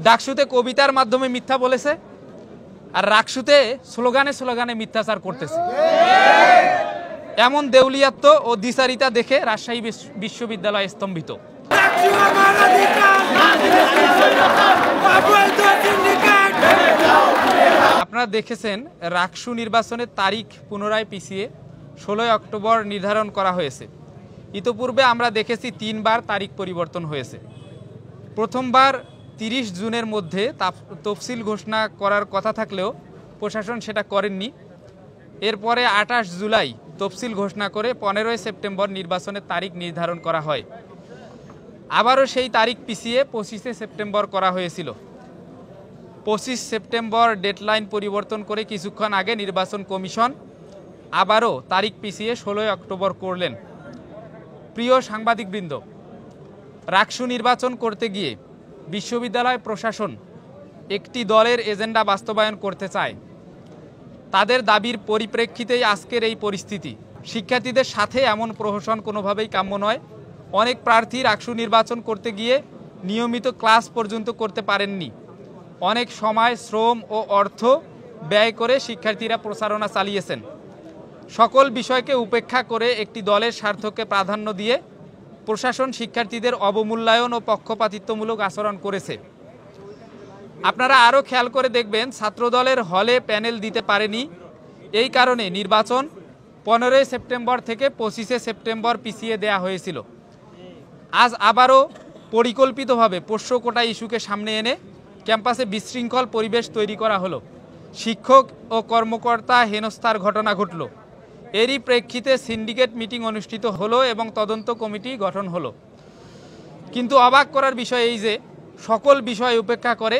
ডাকসুতে কবিতার মাধ্যমে মিথ্যা বলেছে, আর রাকসুতে স্লোগানে স্লোগানে মিথ্যাচার করতেছে। এমন দেউলিয়াত্ব ও দ্বিচারিতা দেখে রাজশাহী বিশ্ববিদ্যালয় স্তম্ভিত। আপনারা দেখেছেন রাকসু নির্বাচনের তারিখ পুনরায় পিছিয়ে 16 অক্টোবর নির্ধারণ করা হয়েছে। ইতোপূর্বে আমরা দেখেছি 3 বার তারিখ পরিবর্তন হয়েছে। প্রথমবার 30 জুনের মধ্যে তফসিল ঘোষণা করার কথা থাকলেও প্রশাসন সেটা করেননি। এরপরে 28 জুলাই তফসিল ঘোষণা করে 15 সেপ্টেম্বর নির্বাচনের তারিখ নির্ধারণ করা হয়। আবারও সেই তারিখ পিছিয়ে 25 সেপ্টেম্বর করা হয়েছিল। 25 সেপ্টেম্বর ডেডলাইন পরিবর্তন করে কিছুক্ষণ আগে নির্বাচন কমিশন আবারও তারিখ পিছিয়ে 16 অক্টোবর করলেন। প্রিয় সাংবাদিকবৃন্দ, রাকসু নির্বাচন করতে গিয়ে বিশ্ববিদ্যালয় প্রশাসন একটি দলের এজেন্ডা বাস্তবায়ন করতে চায়। তাদের দাবির পরিপ্রেক্ষিতেই আজকের এই পরিস্থিতি। শিক্ষার্থীদের সাথে এমন প্রহসন কোনোভাবেই কাম্য নয়। অনেক প্রার্থী রাকসু নির্বাচন করতে গিয়ে নিয়মিত ক্লাস পর্যন্ত করতে পারেননি। অনেক সময়, শ্রম ও অর্থ ব্যয় করে শিক্ষার্থীরা প্রচারণা চালিয়েছেন। সকল বিষয়কে উপেক্ষা করে একটি দলের স্বার্থকে প্রাধান্য দিয়ে প্রশাসন শিক্ষার্থীদের অবমূল্যায়ন ও পক্ষপাতিত্বমূলক আচরণ করেছে। আপনারা আরও খেয়াল করে দেখবেন, ছাত্রদলের হলে প্যানেল দিতে পারেনি। এই কারণে নির্বাচন 15 সেপ্টেম্বর থেকে 25 সেপ্টেম্বর পিছিয়ে দেয়া হয়েছিল। আজ আবারও পরিকল্পিতভাবে পোষ্য কোটা ইস্যুকে সামনে এনে ক্যাম্পাসে বিশৃঙ্খল পরিবেশ তৈরি করা হলো। শিক্ষক ও কর্মকর্তা হেনস্থার ঘটনা ঘটল। এরই প্রেক্ষিতে সিন্ডিকেট মিটিং অনুষ্ঠিত হলো এবং তদন্ত কমিটি গঠন হলো। কিন্তু অবাক করার বিষয় এই যে সকল বিষয় উপেক্ষা করে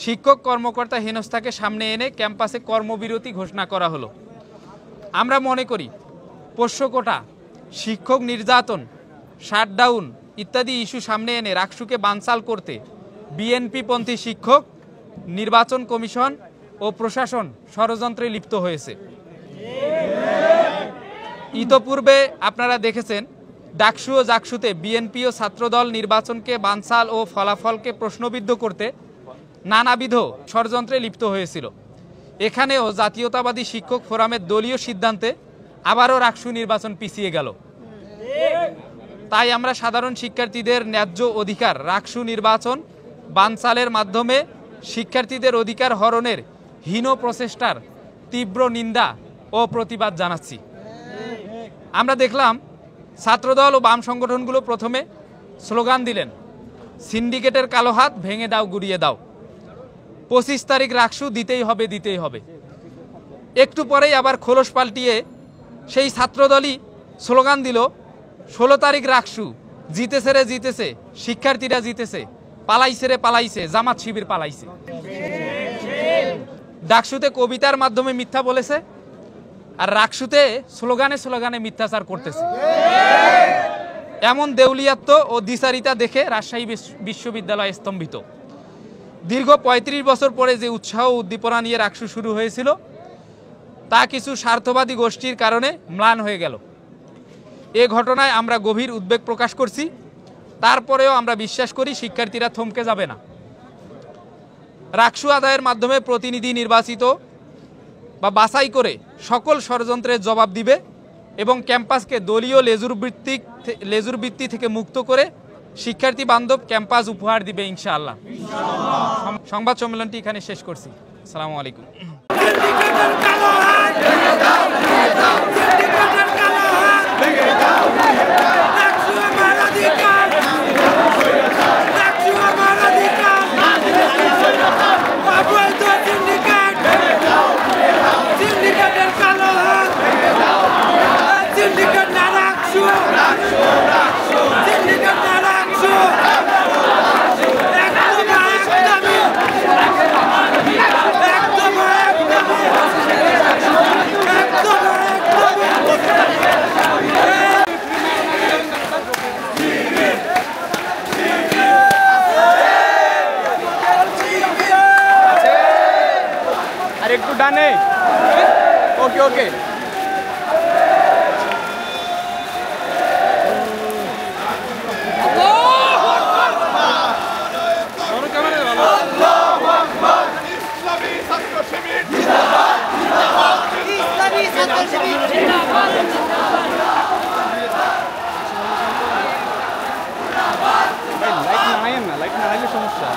শিক্ষক কর্মকর্তা হেনস্থাকে সামনে এনে ক্যাম্পাসে কর্মবিরতি ঘোষণা করা হলো। আমরা মনে করি পোষ্য কোটা, শিক্ষক নির্যাতন, শাটডাউন ইত্যাদি ইস্যু সামনে এনে রাকসুকে বানচাল করতে বিএনপিপন্থী শিক্ষক, নির্বাচন কমিশন ও প্রশাসন ষড়যন্ত্রে লিপ্ত হয়েছে। ইতোপূর্বে আপনারা দেখেছেন ডাকসু ও জাকসুতে বিএনপি ও ছাত্রদল নির্বাচনকে বানচাল ও ফলাফলকে প্রশ্নবিদ্ধ করতে নানাবিধ ষড়যন্ত্রে লিপ্ত হয়েছিল। এখানেও জাতীয়তাবাদী শিক্ষক ফোরামের দলীয় সিদ্ধান্তে আবারও রাকসু নির্বাচন পিছিয়ে গেল। তাই আমরা সাধারণ শিক্ষার্থীদের ন্যায্য অধিকার রাকসু নির্বাচন বানচালের মাধ্যমে শিক্ষার্থীদের অধিকার হরণের হীন প্রচেষ্টার তীব্র নিন্দা ও প্রতিবাদ জানাচ্ছি। আমরা দেখলাম ছাত্রদল ও বাম সংগঠনগুলো প্রথমে স্লোগান দিলেন, সিন্ডিকেটের কালো হাত ভেঙে দাও, গুড়িয়ে দাও, 25 তারিখ রাকসু দিতেই হবে, দিতেই হবে। একটু পরেই আবার খোলস পাল্টিয়ে সেই ছাত্রদলই স্লোগান দিল, 16 তারিখ রাকসু, জিতেছে রে জিতেছে, শিক্ষার্থীরা জিতেছে, পালাইছে রে পালাইছে, জামাত শিবির পালাইছে। ডাকসুতে কবিতার মাধ্যমে মিথ্যা বলেছে, আর রাকসুতে স্লোগানে স্লোগানে মিথ্যাচার করতেছে। এমন দেউলিয়াত্ব ও দ্বিচারিতা দেখে রাজশাহী বিশ্ববিদ্যালয় স্তম্ভিত। দীর্ঘ 35 বছর পরে যে উৎসাহ উদ্দীপনা নিয়ে রাকসু শুরু হয়েছিল তা কিছু স্বার্থবাদী গোষ্ঠীর কারণে ম্লান হয়ে গেল। এ ঘটনায় আমরা গভীর উদ্বেগ প্রকাশ করছি। তারপরেও আমরা বিশ্বাস করি শিক্ষার্থীরা থমকে যাবে না। রাকসু আদায়ের মাধ্যমে প্রতিনিধি নির্বাচিত বা বাছাই করে সকল ষড়যন্ত্রের জবাব দিবে এবং ক্যাম্পাসকে দলীয় লেজুরবৃত্তি থেকে মুক্ত করে শিক্ষার্থী বান্ধব ক্যাম্পাস উপহার দিবে ইনশাআল্লাহ। সংবাদ সম্মেলনটি এখানে শেষ করছি। আসসালামু আলাইকুম। একটু ডানে, ওকে ওকে। ক্যামেরা ভালো। সমস্যা?